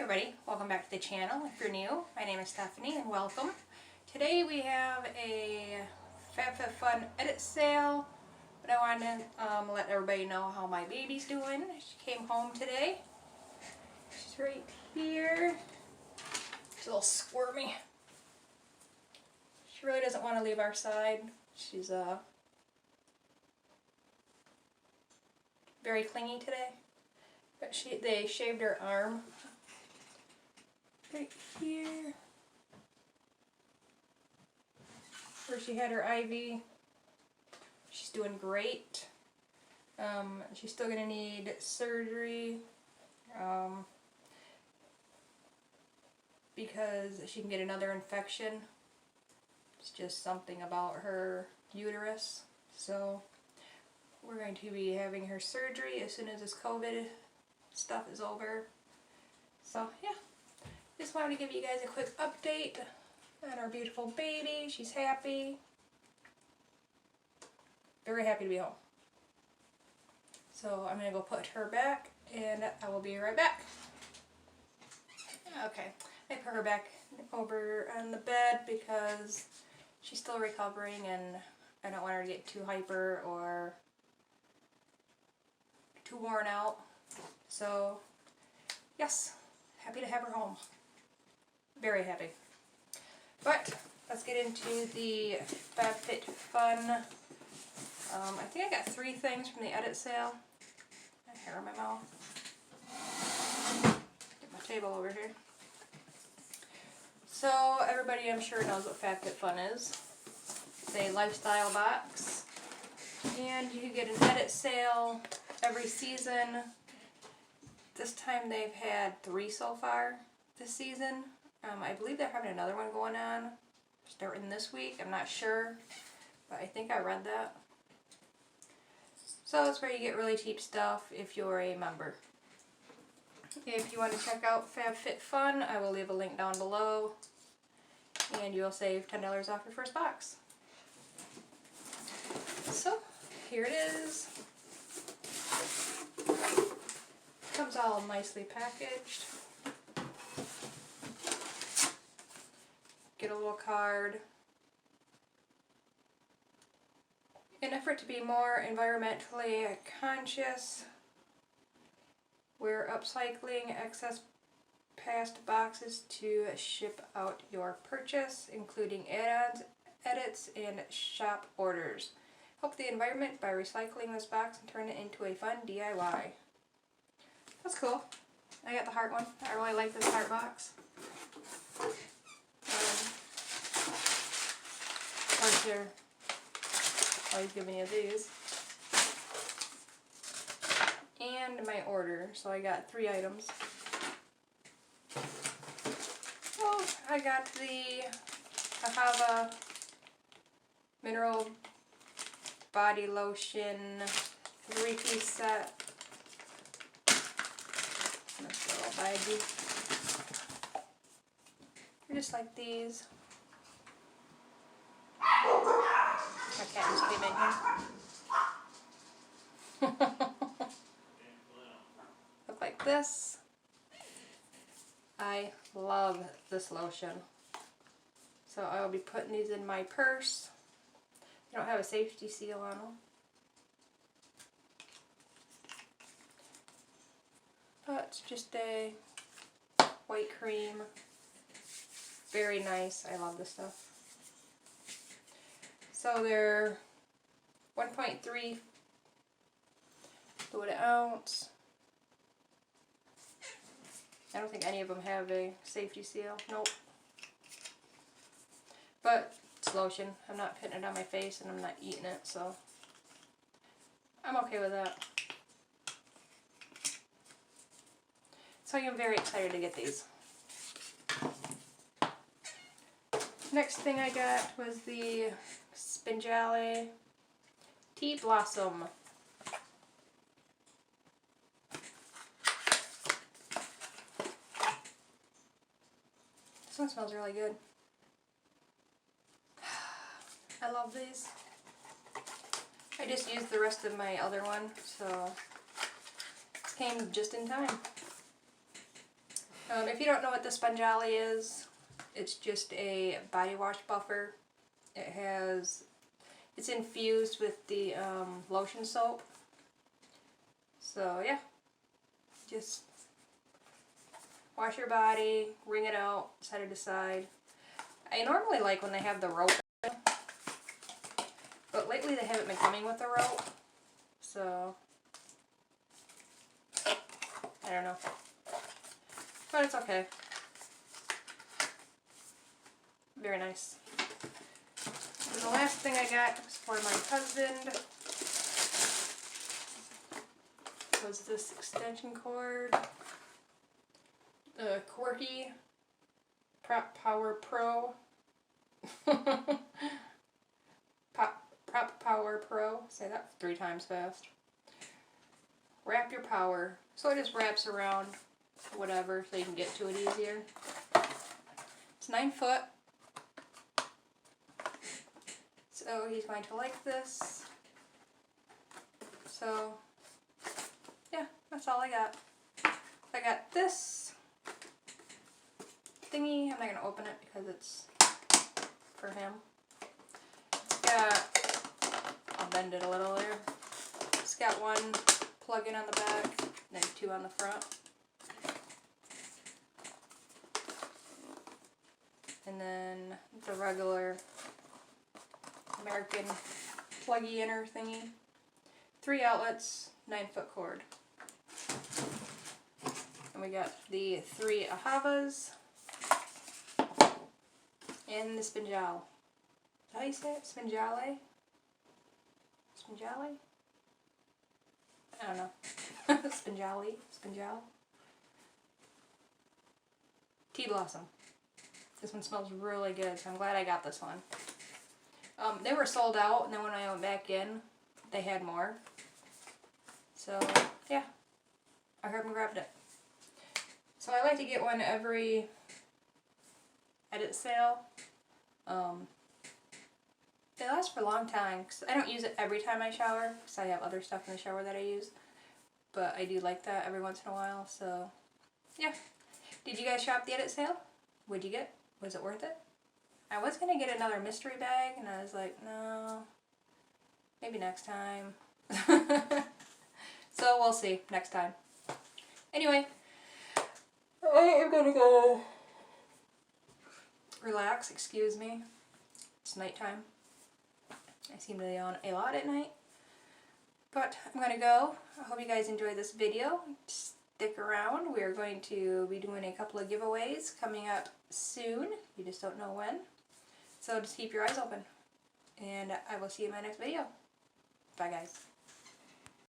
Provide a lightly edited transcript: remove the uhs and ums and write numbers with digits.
everybody, welcome back to the channel. If you're new, my name is Stephanie and welcome. Today we have a Fabfitfun edit sale, but I wanted to let everybody know how my baby's doing. She came home today. She's right here. She's a little squirmy. She really doesn't want to leave our side. She's very clingy today. But they shaved her arm right here where she had her IV. She's doing great. She's still gonna need surgery because she can get another infection. It's just something about her uterus. So we're going to be having her surgery as soon as this COVID stuff is over. So yeah, just wanted to give you guys a quick update on our beautiful baby. She's happy. Very happy to be home. So I'm gonna go put her back and I will be right back. Okay, I put her back over on the bed because she's still recovering and I don't want her to get too hyper or too worn out. So yes, happy to have her home. Very happy. But let's get into the Fabfitfun. I think I got 3 things from the edit sale. I have hair in my mouth. Get my table over here. So everybody I'm sure knows what Fabfitfun is. It's a lifestyle box. And you can get an edit sale every season. This time they've had 3 so far this season. I believe they're having another one going on starting this week. I'm not sure, but I think I read that. So it's where you get really cheap stuff if you're a member. If you want to check out Fabfitfun, I will leave a link down below and you'll save $10 off your first box. So here it is. Comes all nicely packaged. Get a little card. In an effort to be more environmentally conscious, we're upcycling excess past boxes to ship out your purchase, including add-ons, edits, and shop orders. Help the environment by recycling this box and turn it into a fun DIY. That's cool. I got the heart one. I really like this heart box. Of course, they're always giving you these. And my order. So I got 3 items. Oh, I got the Ahava Mineral Body Lotion 3-piece set. This little baggie. Just like these. My cat just came in here. Look like this. I love this lotion. So I will be putting these in my purse. They don't have a safety seal on them. But it's just a white cream. Very nice. I love this stuff. So they're 1.3 fluid ounce. I don't think any of them have a safety seal. Nope. But it's lotion. I'm not putting it on my face and I'm not eating it, so I'm okay with that. So I am very excited to get these. Next thing I got was the Spinjali Tea Blossom. This one smells really good. I love these. I just used the rest of my other one, so this came just in time. If you don't know what the Sponjali is, it's just a body wash buffer. It's infused with the lotion soap. So yeah, just wash your body, wring it out, set it aside. I normally like when they have the rope, but lately they haven't been coming with the rope, so I don't know. But it's okay. Very nice. And the last thing I got was for my husband was this extension cord. The Quirky Prop Power Pro. Prop Power Pro. Say that 3 times fast. Wrap your power. So it just wraps around whatever so you can get to it easier. It's 9 foot. So he's going to like this. So yeah, that's all I got. I got this thingy. I'm not going to open it because it's for him. It's got, I'll bend it a little there. It's got 1 plug-in on the back, then 2 on the front. And then the regular American pluggy inner thingy. 3 outlets, 9-foot cord. And we got the 3 Ahavas. And the Spinjal. Is that how you say it? Spinjale? Spinjale? I don't know. Spinjali? Spinjal? Tea Blossom. This one smells really good, so I'm glad I got this one. They were sold out, and then when I went back in, they had more. So, yeah. I heard and grabbed it. So I like to get one every edit sale. They last for a long time, because I don't use it every time I shower, because I have other stuff in the shower that I use. But I do like that every once in a while, so yeah. Did you guys shop the edit sale? What'd you get? Was it worth it? I was going to get another mystery bag, and I was like, no, maybe next time. So we'll see next time. Anyway, I am going to go relax, excuse me. It's nighttime. I seem to yawn a lot at night. But I'm going to go. I hope you guys enjoyed this video. Stick around. We are going to be doing a couple of giveaways coming up soon. You just don't know when. So just keep your eyes open. And I will see you in my next video. Bye guys.